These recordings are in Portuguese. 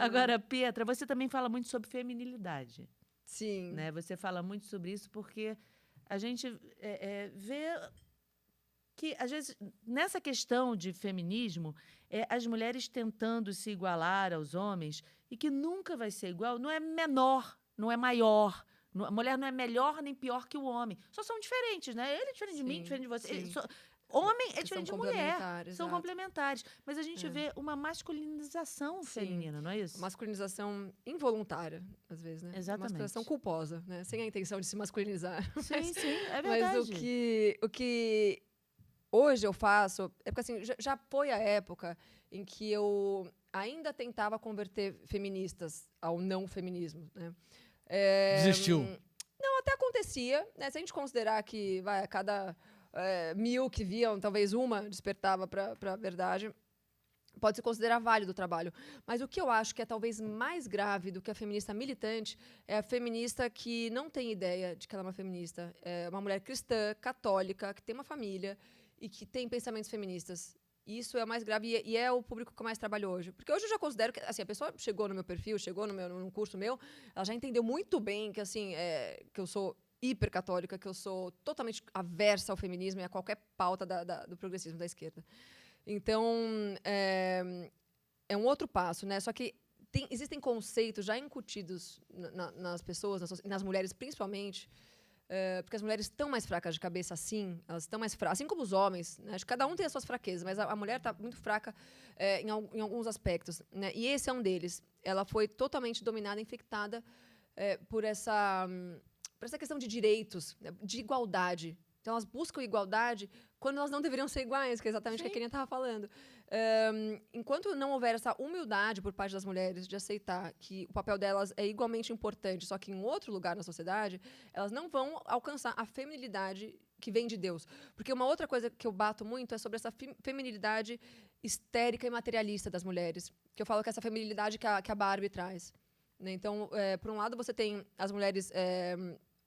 Agora, Pietra, você também fala muito sobre feminilidade. Sim. Né? Você fala muito sobre isso porque a gente vê que, às vezes, nessa questão de feminismo, as mulheres tentando se igualar aos homens, e que nunca vai ser igual, não é menor, não é maior. A mulher não é melhor nem pior que o homem. Só são diferentes, né? Ele é diferente de mim, diferente de você. Homem é diferente de mulher. São complementares. Mas a gente vê uma masculinização feminina, não é isso? Masculinização involuntária, às vezes, né? Exatamente. Uma masculinização culposa, né? Sem a intenção de se masculinizar. Sim, é verdade. Mas o que hoje eu faço é porque, assim, já foi a época em que eu ainda tentava converter feministas ao não feminismo, né? Desistiu? Não, até acontecia, né? Se a gente considerar que a cada 1000 que viam, talvez uma despertava para a verdade, pode se considerar válido o trabalho. Mas o que eu acho que é talvez mais grave do que a feminista militante é a feminista que não tem ideia de que ela é uma feminista. É uma mulher cristã, católica, que tem uma família e que tem pensamentos feministas. Isso é o mais grave e é o público que eu mais trabalho hoje. Porque hoje eu já considero que, assim, a pessoa chegou no meu perfil, chegou num curso meu, ela já entendeu muito bem que, assim, que eu sou hipercatólica, que eu sou totalmente aversa ao feminismo e a qualquer pauta do progressismo da esquerda. Então, é um outro passo, né? Só que existem conceitos já incutidos nas pessoas, nas mulheres principalmente, porque as mulheres estão mais fracas de cabeça, assim, elas estão mais fracas, assim como os homens, né? Acho que cada um tem as suas fraquezas, mas a mulher está muito fraca em alguns aspectos, né? E esse é um deles. Ela foi totalmente dominada, infectada por essa questão de direitos, de igualdade. Então, elas buscam igualdade quando elas não deveriam ser iguais, que é exatamente o que a Kenia estava falando. Enquanto não houver essa humildade por parte das mulheres de aceitar que o papel delas é igualmente importante, só que em outro lugar na sociedade, elas não vão alcançar a feminilidade que vem de Deus. Porque uma outra coisa que eu bato muito é sobre essa feminilidade histérica e materialista das mulheres. Que eu falo que é essa feminilidade que a Barbie traz. Né? Então, por um lado, você tem as mulheres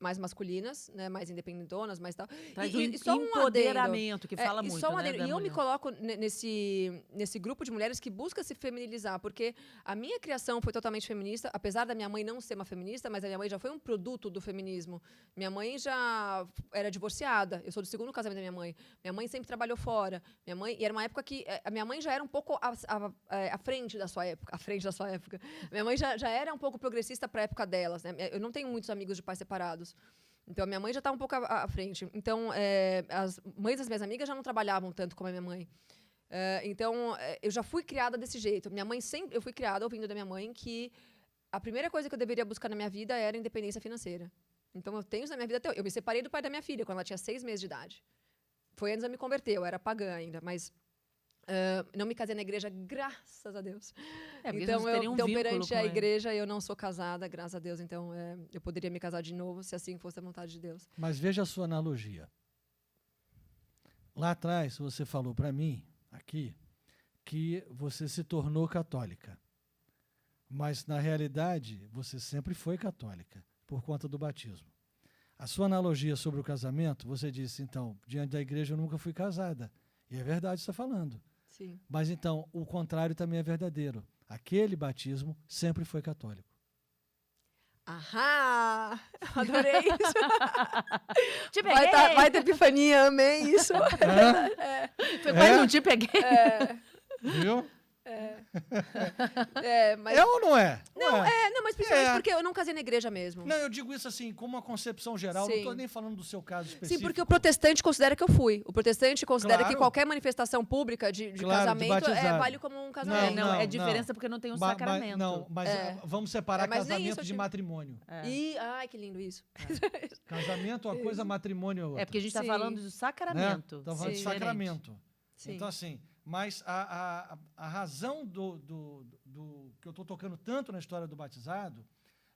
mais masculinas, né, mais independentonas, mais tal. E só um empoderamento que fala muito, só né, e eu me coloco nesse grupo de mulheres que busca se feminilizar, porque a minha criação foi totalmente feminista, apesar da minha mãe não ser uma feminista, mas a minha mãe já foi um produto do feminismo. Minha mãe já era divorciada, eu sou do segundo casamento da minha mãe. Minha mãe sempre trabalhou fora. E era uma época que a minha mãe já era um pouco à frente da sua época. Minha mãe já era um pouco progressista para a época delas, né? Eu não tenho muitos amigos de pais separados. Então, a minha mãe já está um pouco à frente. Então, as mães das minhas amigas já não trabalhavam tanto como a minha mãe. Então, eu já fui criada desse jeito. Eu fui criada ouvindo da minha mãe que a primeira coisa que eu deveria buscar na minha vida era independência financeira. Então, eu tenho isso na minha vida até hoje. Eu me separei do pai da minha filha quando ela tinha 6 meses de idade. Foi antes de eu me converter, eu era pagã ainda, mas não me casei na igreja, graças a Deus. Então, perante a igreja, eu não sou casada, graças a Deus. Então, eu poderia me casar de novo, se assim fosse a vontade de Deus. Mas veja a sua analogia. Lá atrás, você falou para mim, aqui, que você se tornou católica. Mas, na realidade, você sempre foi católica, por conta do batismo. A sua analogia sobre o casamento, você disse, então, diante da igreja eu nunca fui casada. E é verdade, você está falando. Sim. Mas, então, o contrário também é verdadeiro. Aquele batismo sempre foi católico. Ahá! Adorei isso. Te peguei. Vai ter epifania, amei isso. Foi quase um te peguei. Viu? Mas... É ou não é? Não, mas principalmente porque eu não casei na igreja mesmo. Não, eu digo isso assim, como uma concepção geral, Sim. não estou nem falando do seu caso específico. Sim, porque o protestante considera que eu fui. O protestante considera Claro. que qualquer manifestação pública de casamento vale como um casamento. Não, é diferença porque não tem um sacramento. Mas vamos separar mas nem casamento isso de matrimônio. Ai, que lindo isso. Casamento é uma coisa, matrimônio é outra. É porque a gente está falando do sacramento. Estamos falando de sacramento. Sim. Então, assim, mas a razão do que eu estou tocando tanto na história do batizado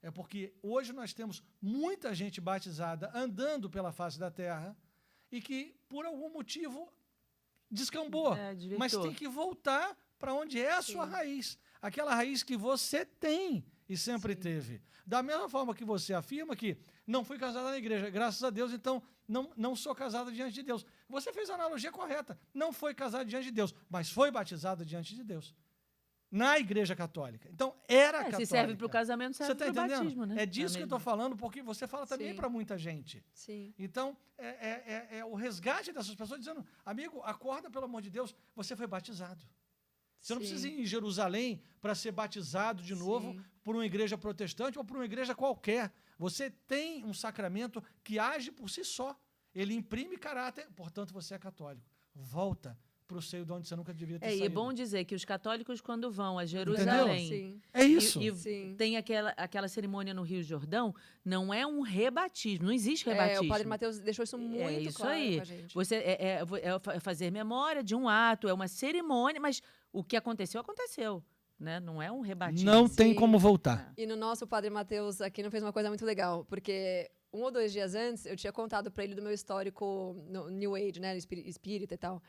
é porque hoje nós temos muita gente batizada andando pela face da terra e que, por algum motivo, descambou. Mas tem que voltar para onde é a sua raiz. Aquela raiz que você tem e sempre teve. Da mesma forma que você afirma que não fui casada na igreja, graças a Deus, então não sou casada diante de Deus. Você fez a analogia correta. Não foi casada diante de Deus, mas foi batizada diante de Deus. na Igreja Católica. Então, era católica. Se serve para o casamento, serve para o entendendo? batismo, né? É disso que eu estou falando, porque você fala também Sim. para muita gente. Sim. Então, é o resgate dessas pessoas dizendo, amigo, acorda, pelo amor de Deus, você foi batizado. Você não precisa ir em Jerusalém para ser batizado de novo por uma igreja protestante ou por uma igreja qualquer. Você tem um sacramento que age por si só. Ele imprime caráter, portanto, você é católico. Volta para o seio de onde você nunca devia ter saído. E é bom dizer que os católicos, quando vão a Jerusalém... Sim. É isso. E tem aquela cerimônia no Rio Jordão, não é um rebatismo, não existe rebatismo. O Padre Mateus deixou isso muito isso claro aí. pra gente. Você é fazer memória de um ato, é uma cerimônia, mas o que aconteceu, aconteceu. Né? Não é um rebatismo. Não tem como voltar. E no nosso Padre Mateus aqui não fez uma coisa muito legal, porque 1 ou 2 dias antes eu tinha contado para ele do meu histórico no New Age, né, espírita e tal.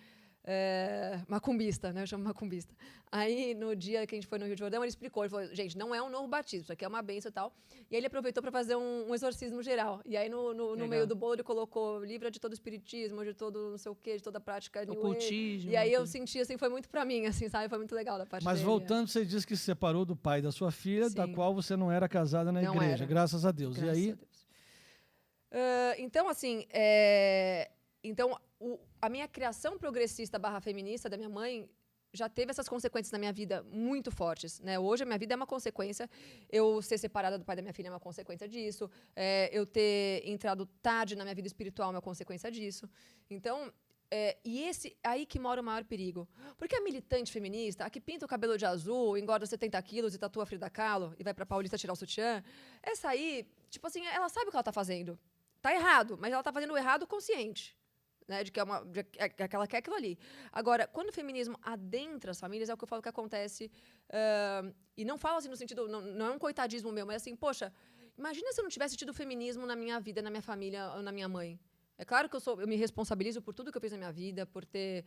Macumbista, né? Eu chamo macumbista. Aí, no dia que a gente foi no Rio de Jordão, ele explicou, ele falou, gente, não é um novo batismo, isso aqui é uma bênção e tal. E aí ele aproveitou para fazer um exorcismo geral. E aí, no meio do bolo, ele colocou livra de todo espiritismo, de todo não sei o quê, de toda prática New Ocultismo. Age. E aí eu senti, assim, foi muito para mim, assim, sabe? Foi muito legal da parte Mas dele. voltando, você disse que se separou do pai da sua filha, da qual você não era casada na Não igreja, era. graças a Deus. Graças e aí? a Deus. Então, assim, a minha criação progressista / feminista da minha mãe já teve essas consequências na minha vida muito fortes, né? Hoje a minha vida é uma consequência. Eu ser separada do pai da minha filha é uma consequência disso. Eu ter entrado tarde na minha vida espiritual é uma consequência disso. Então, aí que mora o maior perigo. Porque a militante feminista, a que pinta o cabelo de azul, engorda 70 quilos e tatua Frida Kahlo e vai pra Paulista tirar o sutiã, essa aí, tipo assim, ela sabe o que ela tá fazendo. Tá errado, mas ela tá fazendo o errado consciente. Né, de que ela quer aquilo ali. Agora, quando o feminismo adentra as famílias, é o que eu falo que acontece, e não falo assim no sentido, não é um coitadismo meu, mas assim, poxa, imagina se eu não tivesse tido feminismo na minha vida, na minha família, ou na minha mãe. É claro que eu me responsabilizo por tudo que eu fiz na minha vida, por ter,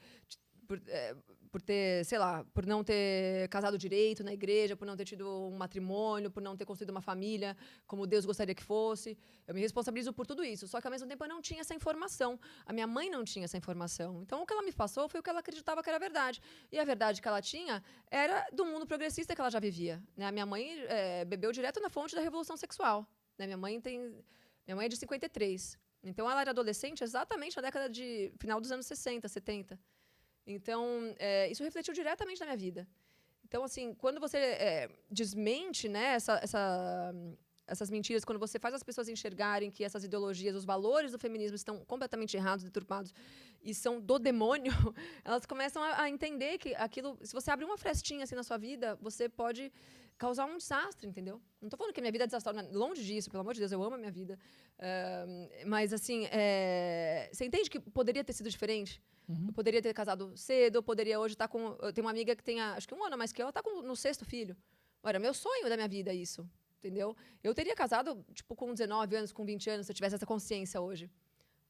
sei lá, por não ter casado direito na igreja, por não ter tido um matrimônio, por não ter construído uma família como Deus gostaria que fosse. Eu me responsabilizo por tudo isso. Só que, ao mesmo tempo, eu não tinha essa informação. A minha mãe não tinha essa informação. Então, o que ela me passou foi o que ela acreditava que era verdade. E a verdade que ela tinha era do mundo progressista que ela já vivia. Né? A minha mãe bebeu direto na fonte da Revolução Sexual. Né? Minha mãe é de 53. Então, ela era adolescente exatamente na década de final dos anos 60, 70. Então, isso refletiu diretamente na minha vida. Então, assim, quando você desmente, né, essas mentiras, quando você faz as pessoas enxergarem que essas ideologias, os valores do feminismo estão completamente errados, deturpados e são do demônio, elas começam a entender que aquilo, se você abrir uma frestinha assim na sua vida, você pode causar um desastre, entendeu? Não estou falando que a minha vida é desastrosa, longe disso, pelo amor de Deus, eu amo a minha vida. Mas, assim, você entende que poderia ter sido diferente? Eu poderia ter casado cedo, eu poderia hoje estar com... Eu tenho uma amiga que tem, acho que 1 ano a mais que eu, ela está no 6º filho. Era meu sonho da minha vida isso, entendeu? Eu teria casado, tipo, com 19 anos, com 20 anos, se eu tivesse essa consciência hoje.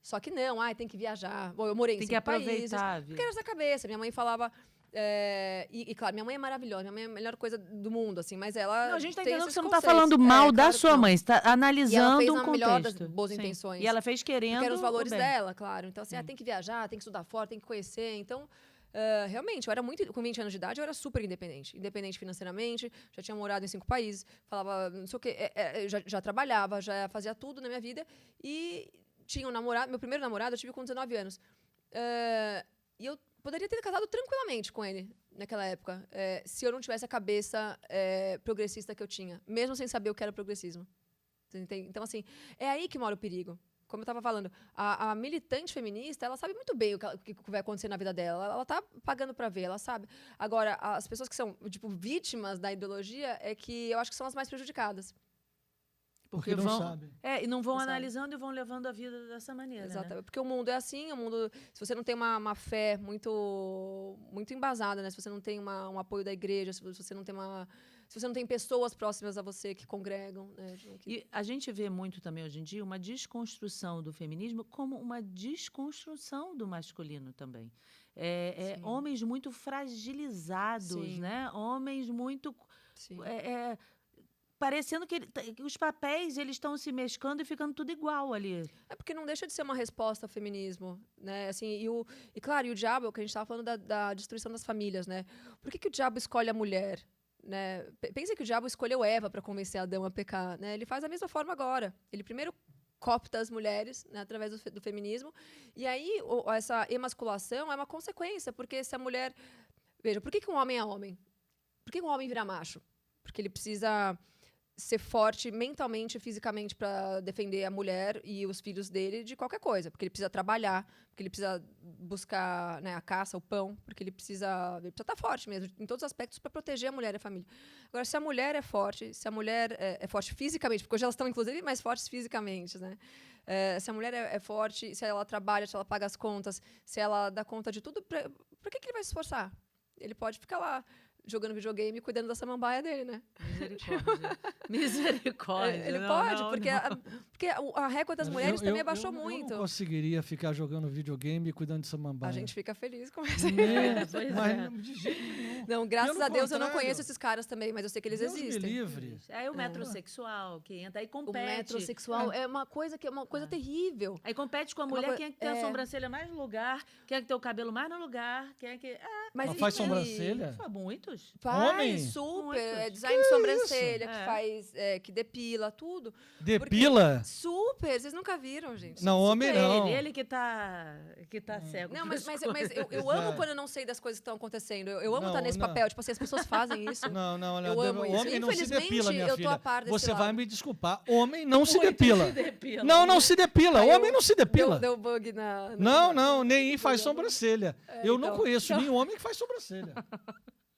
Só que não, tem que viajar. Bom, eu morei em 5 países. Tem que aproveitar. Porque era essa cabeça. Minha mãe falava... claro, minha mãe é maravilhosa, minha mãe é a melhor coisa do mundo, assim, mas ela. Não, a gente tá tem entendendo que esses você não tá conceitos. falando mal da claro sua não. mãe, você tá analisando e ela fez um a melhor das contexto. boas Sim. intenções. E ela fez querendo. Porque eram os valores o bem. dela, claro. Então, assim, tem que viajar, tem que estudar fora, tem que conhecer. Então, realmente, eu era muito. Com 20 anos de idade, eu era super independente. Independente financeiramente, já tinha morado em 5 países, falava, não sei o quê, já trabalhava, já fazia tudo na minha vida. E tinha um namorado, meu primeiro namorado, eu tive com 19 anos. E eu poderia ter casado tranquilamente com ele naquela época, se eu não tivesse a cabeça progressista que eu tinha, mesmo sem saber o que era progressismo. Então, assim, é aí que mora o perigo. Como eu estava falando, a militante feminista, ela sabe muito bem o que vai acontecer na vida dela. Ela está pagando para ver, ela sabe. Agora, as pessoas que são, tipo, vítimas da ideologia é que eu acho que são as mais prejudicadas. Porque não sabem. E não vão Não sabe. analisando e vão levando a vida dessa maneira. Exato. Né? Porque o mundo é assim, se você não tem uma fé muito, muito embasada, né? Se você não tem um apoio da igreja, se você não tem pessoas próximas a você que congregam. Né? E a gente vê muito também hoje em dia uma desconstrução do feminismo como uma desconstrução do masculino também. Homens muito fragilizados, Sim. né? Homens muito... Sim. Parecendo que os papéis eles estão se mesclando e ficando tudo igual ali. É porque não deixa de ser uma resposta ao feminismo, né? Assim, e claro, o diabo, que a gente estava falando da destruição das famílias, né? Por que o diabo escolhe a mulher? né? Pensa que o diabo escolheu Eva para convencer Adão a pecar, né? Ele faz da mesma forma agora. Ele primeiro coopta as mulheres, né, através do feminismo, e aí essa emasculação é uma consequência, porque se a mulher... Veja, por que um homem é homem? Por que um homem vira macho? Porque ele precisa ser forte mentalmente e fisicamente para defender a mulher e os filhos dele de qualquer coisa. Porque ele precisa trabalhar, porque ele precisa buscar, né, a caça, o pão, porque ele precisa estar forte mesmo, em todos os aspectos, para proteger a mulher e a família. Agora, se a mulher é forte, se a mulher é forte fisicamente, porque hoje elas estão, inclusive, mais fortes fisicamente, né? Se a mulher é forte, se ela trabalha, se ela paga as contas, se ela dá conta de tudo, por que ele vai se esforçar? Ele pode ficar lá jogando videogame e cuidando da samambaia dele, né? Misericórdia. Misericórdia. Ele Não, pode, não, porque, não. Porque a régua das mulheres também abaixou Eu muito. não conseguiria ficar jogando videogame e cuidando de samambaia. A gente fica feliz com isso. Pois Mas de jeito nenhum. Não, graças Pelo a Deus eu não contrário. conheço esses caras também, mas eu sei que eles Deus me existem. livre. Aí o metrosexual que entra, aí O compete. metrosexual é uma coisa terrível. Aí compete com a uma mulher, coi- quem é que tem a é. sobrancelha mais no lugar, quem é que tem o cabelo mais no lugar, quem é que... Mas e- faz e- sobrancelha? Faz muitos. Faz, Homem? super. Muitos. Design de sobrancelha, isso? que É. faz, que depila, tudo. Depila? Super, vocês nunca viram, gente. Não, homem não. Ele que tá cego. Não, pras mas coisas. eu amo É. quando eu não sei das coisas que estão acontecendo. Eu amo Não, estar nesse não. papel. Tipo assim, as pessoas fazem isso. Não, não, Eu amo o isso. homem não se Infelizmente, depila, minha eu tô filha. a par desse Você vai lado. me desculpar. Homem não se Muito depila. se depila. Não se depila. Aí Homem eu- não se depila. Deu bug na... Não, nem faz sobrancelha. Eu não então. conheço nenhum homem que faz sobrancelha.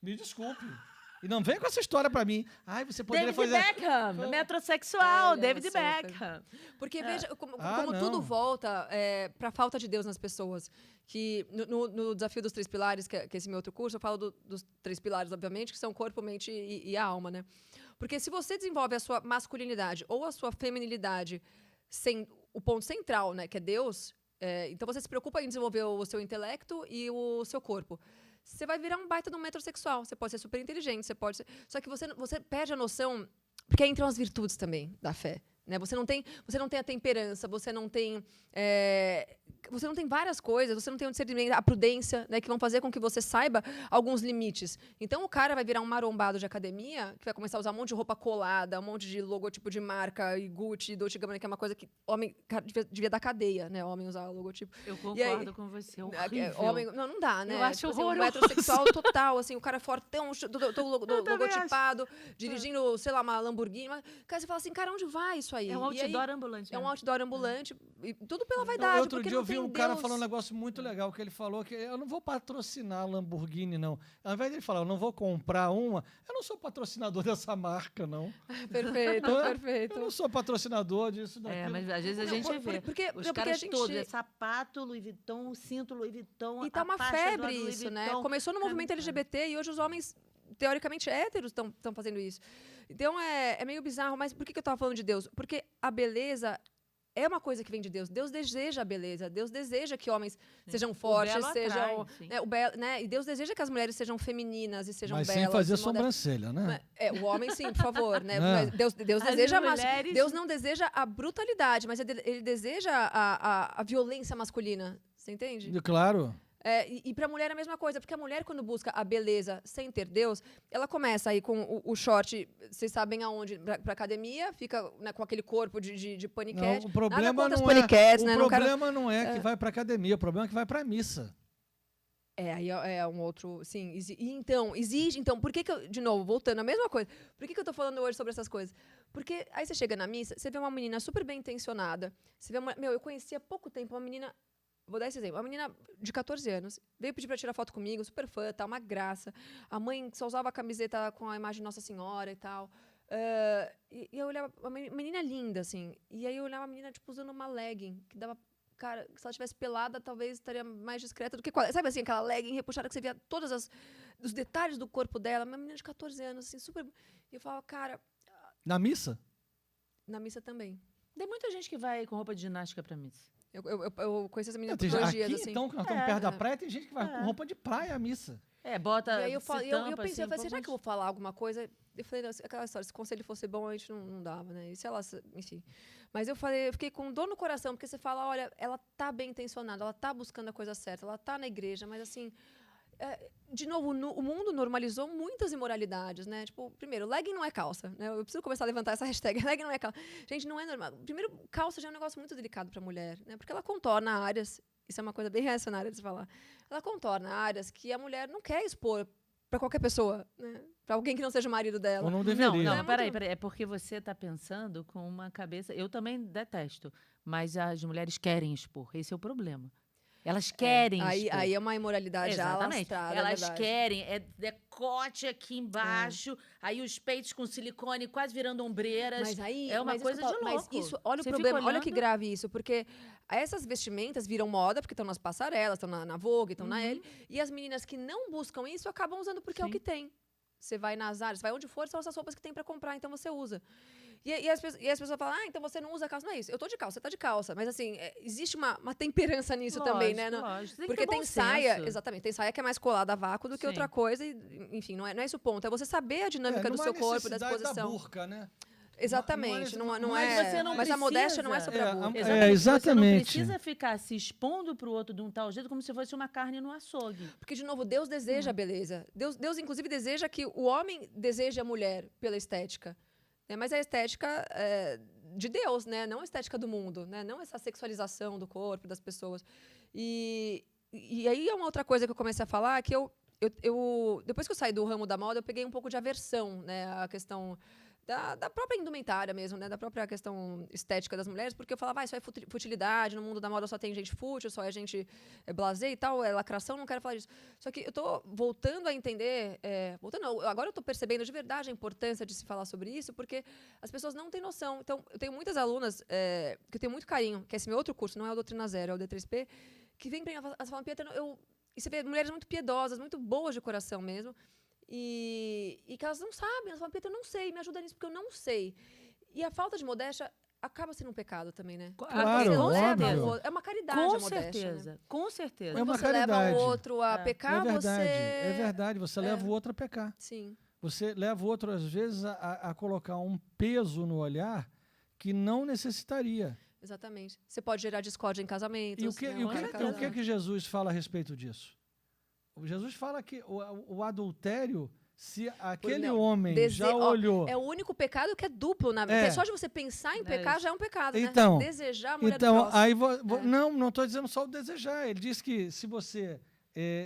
Me desculpe. E não vem com essa história pra mim. Ai, você poderia David fazer... Beckham, metrosexual, Ele é David super. Beckham. Porque veja como não. tudo volta para a falta de Deus nas pessoas. Que no Desafio dos Três Pilares, que é esse meu outro curso, eu falo dos três pilares, obviamente, que são corpo, mente e a alma, né? Porque se você desenvolve a sua masculinidade ou a sua feminilidade sem o ponto central, né, que é Deus, então você se preocupa em desenvolver o seu intelecto e o seu corpo. Você vai virar um baita de um metrosexual. Você pode ser super inteligente, você pode ser... Só que você perde a noção... Porque aí entram as virtudes também da fé. Né? Você não tem a temperança, você não tem várias coisas, você não tem o discernimento, a prudência, né, que vão fazer com que você saiba alguns limites. Então, o cara vai virar um marombado de academia, que vai começar a usar um monte de roupa colada, um monte de logotipo de marca, e Gucci, Dolce & Gabbana, que é uma coisa que homem cara, devia dar cadeia, né? Homem usar logotipo. Eu E aí- concordo com você, horrível. Homem, não dá, né? Eu acho assim, um horroroso. metrosexual total, assim, o cara fortão, também logotipado, dirigindo, sei lá, uma Lamborghini. Mas, cara, você fala assim, cara, onde vai isso aí? É um E aí, outdoor ambulante. é um mesmo. outdoor ambulante, e tudo pela Não, vaidade. outro porque dia não eu vi tem um cara Deus. falando um negócio muito legal, que ele falou que eu não vou patrocinar a Lamborghini, não. Ao invés de ele falar, eu não vou comprar uma, eu não sou patrocinador dessa marca, não. Perfeito, Eu perfeito. não sou patrocinador disso, daquilo. Mas às vezes a Não, gente vê. porque Os a caras gente... todos, é sapato, Louis Vuitton, cinto Louis Vuitton, E tá a uma faixa do febre Louis isso, né? Vuitton. Começou no movimento LGBT e hoje os homens, teoricamente héteros, estão fazendo isso. Então é meio bizarro, mas por que eu tava falando de Deus? Porque a beleza é uma coisa que vem de Deus. Deus deseja a beleza. Deus deseja que homens sejam fortes, belo sejam... atrai, sim. né, o belo, né? E Deus deseja que as mulheres sejam femininas e sejam Mas belas. sem fazer e modestas. sobrancelha, né? O homem, sim, por favor, né? É. Mas Deus As deseja mulheres- Deus não deseja a brutalidade, mas ele deseja a violência masculina. Você entende? Claro. E para a mulher é a mesma coisa, porque a mulher, quando busca a beleza sem ter Deus, ela começa aí com o short, vocês sabem aonde, para academia, fica, né, com aquele corpo de paniquete. Não, o problema Nada contra as não paniquetes, é, né? o Não quero- problema não é que vai para academia, o problema é que vai para missa. Aí é um outro, sim. Então, exige... Então, por que eu... De novo, voltando, a mesma coisa. Por que eu tô falando hoje sobre essas coisas? Porque aí você chega na missa, você vê uma menina super bem intencionada, você vê eu conheci há pouco tempo uma menina... Vou dar esse exemplo. Uma menina de 14 anos veio pedir para tirar foto comigo, super fã, tá, uma graça. A mãe só usava a camiseta com a imagem de Nossa Senhora e tal. E eu olhava... Uma menina linda, assim. E aí eu olhava a menina, tipo, usando uma legging, que dava... Cara, se ela tivesse pelada, talvez estaria mais discreta do que... Sabe assim, aquela legging repuxada que você via todos os detalhes do corpo dela. Uma menina de 14 anos, assim, super... E eu falava, cara... Na missa? Na missa também. Tem muita gente que vai com roupa de ginástica pra missa. Eu conheci essa menina por Tem 2 aqui, dias, assim. então, que nós estamos perto da praia, tem gente que vai com roupa de praia à missa. Bota. E aí eu pensei, assim, eu falei, um será que eu vou falar alguma coisa? Eu falei, não, aquela história, se o conselho fosse bom, a gente não dava, né? E se ela, enfim. Mas eu fiquei com dor no coração, porque você fala, olha, ela tá bem intencionada, ela tá buscando a coisa certa, ela tá na igreja, mas assim, de novo, o mundo normalizou muitas imoralidades, né? Tipo, primeiro, legging não é calça, né? Eu preciso começar a levantar essa hashtag, legging não é calça. Gente, não é normal. Primeiro, calça já é um negócio muito delicado para a mulher, né? Porque ela contorna áreas, isso é uma coisa bem reacionária de se falar, ela contorna áreas que a mulher não quer expor para qualquer pessoa, né? Para alguém que não seja o marido dela. Ou não deveria. Não, É peraí, muito- é porque você está pensando com uma cabeça... Eu também detesto, mas as mulheres querem expor, esse é o problema. Elas querem expor. Aí é uma imoralidade já Exatamente. alastrada, Elas verdade. querem, decote aqui embaixo, aí os peitos com silicone quase virando ombreiras. Mas aí, é uma mas isso coisa que eu de falo, louco. Mas isso, olha o Você problema, fica olha que olhando- grave isso, porque essas vestimentas viram moda, porque estão nas passarelas, estão na Vogue, estão na Elle, e as meninas que não buscam isso acabam usando porque é o Sim. que tem. Você vai nas áreas, vai onde for, são essas roupas que tem para comprar, então você usa. E as pessoas falam, então você não usa calça. Não é isso, eu tô de calça, você tá de calça. Mas assim, existe uma temperança nisso também, né? Lógico, Não- lógico. Tem que porque ter tem bom saia, senso. exatamente, tem saia que é mais colada a vácuo do que Sim. outra coisa. E, enfim, não é esse o ponto. É você saber a dinâmica do não há seu corpo, da necessidade exposição. da burca, né? Exatamente, não mas é. você não Mas a modéstia não é precisa. sobre a burca. Exatamente. Você não exatamente. precisa ficar se expondo pro outro de um tal jeito como se fosse uma carne no açougue. Porque, de novo, Deus deseja a beleza. Deus, inclusive, deseja que o homem deseje a mulher pela estética. Né? Mas a estética de Deus, né? Não a estética do mundo. Né? Não essa sexualização do corpo, das pessoas. E aí é uma outra coisa que eu comecei a falar, que depois que eu saí do ramo da moda, eu peguei um pouco de aversão, né? A questão da própria indumentária mesmo, né? Da própria questão estética das mulheres, porque eu falava, isso é futilidade, no mundo da moda só tem gente fútil, só é gente blasé e tal, é lacração, não quero falar disso. Só que eu tô voltando a entender, agora eu tô percebendo de verdade a importância de se falar sobre isso, porque as pessoas não têm noção. Então, eu tenho muitas alunas que eu tenho muito carinho, que esse meu outro curso, não é o Doutrina Zero, é o D3P, que vem pra mim e falam, Pietra, e você vê mulheres muito piedosas, muito boas de coração mesmo, e que elas não sabem, elas falam, Pietra, eu não sei, me ajuda nisso, porque eu não sei. E a falta de modéstia acaba sendo um pecado também, né? Claro, Você leva óbvio. o outro- é uma caridade Com a modéstia, certeza, né? com certeza. É uma Você leva caridade. o outro a pecar, É verdade, você... é verdade. Você leva o outro a pecar. Sim. Você leva o outro, às vezes, a colocar um peso no olhar que não necessitaria. Exatamente. Você pode gerar discórdia em casamentos. E o que, né? e o Uma que, casa- o que que Jesus fala a respeito disso? Jesus fala que o adultério, se aquele não, homem já olhou... É o único pecado que é duplo. Só de você pensar em pecar isso. já é um pecado, Então, né? Desejar a mulher do Então, próximo. aí É. não estou dizendo só o desejar. Ele diz que se você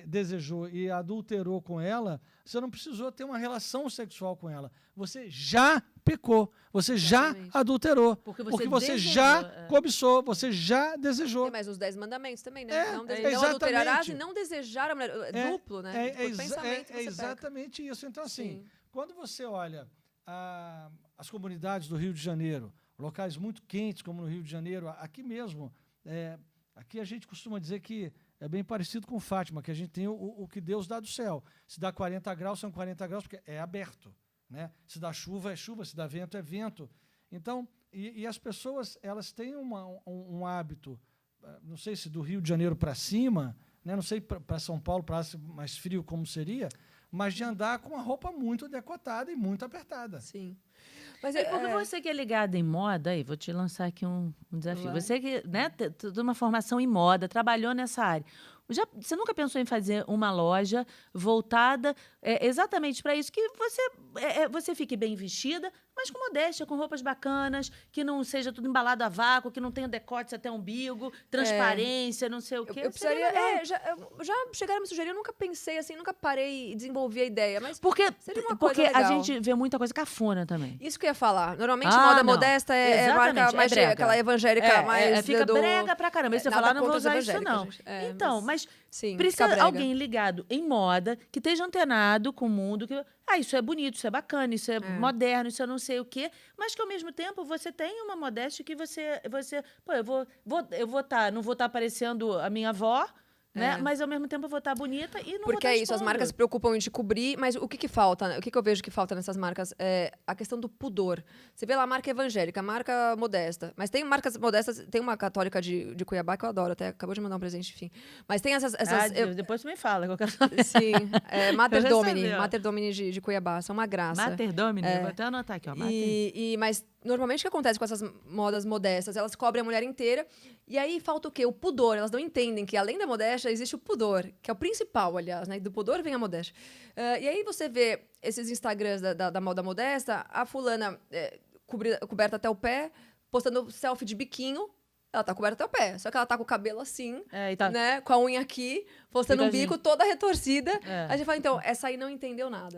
desejou e adulterou com ela, você não precisou ter uma relação sexual com ela. Você já pecou, você já Exatamente. adulterou, Porque porque você você desejou, já cobiçou, você já desejou. Tem mais os 10 mandamentos também, né? É, não exatamente. adulterarás e não desejar a mulher. É duplo, né? É Por pensamento você exatamente isso. Então, assim, Sim. quando você olha as comunidades do Rio de Janeiro, locais muito quentes, como no Rio de Janeiro, aqui mesmo, aqui a gente costuma dizer que é bem parecido com Fátima, que a gente tem o que Deus dá do céu. Se dá 40 graus, são 40 graus, porque é aberto. Né? Se dá chuva, é chuva, se dá vento, é vento. Então, e as pessoas, elas têm um hábito, não sei se do Rio de Janeiro para cima, né? Não sei para São Paulo, para mais frio como seria, mas de andar com uma roupa muito decotada e muito apertada. Sim. Mas Porque você que é ligada em moda, aí vou te lançar aqui um desafio. Vai. Você que tem toda uma formação em moda, trabalhou nessa área. Você nunca pensou em fazer uma loja voltada exatamente para isso? Que você fique bem vestida, mas com modéstia, com roupas bacanas, que não seja tudo embalado a vácuo, que não tenha decotes até umbigo, transparência, não sei o quê. eu Seria precisaria. legal. Já chegaram a me sugerir, eu nunca pensei assim, nunca parei e desenvolvi a ideia. Mas Porque seria uma coisa a legal. gente vê muita coisa cafona também. isso que eu ia falar. Normalmente, Ah, moda não. modesta é Exatamente, marca mais brega. aquela evangélica mais. Fica brega pra caramba. Aí você nada fala, não vou contra as usar isso, evangélicas, não. gente. É, Então, mas sim, precisa fica brega. alguém ligado em moda, que esteja antenado com o mundo, que isso é bonito, isso é bacana, isso é moderno, isso é não sei o quê, mas que ao mesmo tempo você tem uma modéstia que você pô, não vou estar parecendo a minha avó, né? Mas ao mesmo tempo eu vou estar bonita e não vou Porque estar é isso, as expondo. marcas se preocupam em te cobrir, mas o que falta? Né? O que eu vejo que falta nessas marcas é a questão do pudor. Você vê lá a marca evangélica, a marca modesta. Mas tem marcas modestas, tem uma católica de Cuiabá que eu adoro, até acabou de mandar um presente, enfim. Mas tem essas Depois você me fala, que eu quero saber. sim, Mater Eu já Domini, sabia, ó. Mater Domini de Cuiabá, são uma graça. Mater Domini, vou até anotar aqui, ó. Mas normalmente o que acontece com essas modas modestas? Elas cobrem a mulher inteira. E aí falta o quê? O pudor. Elas não entendem que, além da modéstia, existe o pudor, que é o principal, aliás, né? Do pudor vem a modéstia. E aí você vê esses Instagrams da moda modesta, a fulana coberta até o pé, postando selfie de biquinho. Ela tá coberta até o pé, só que ela tá com o cabelo assim, E tá, né? Com a unha aqui, postando um Fica assim. bico toda retorcida. É. Aí a gente fala, então, essa aí não entendeu nada.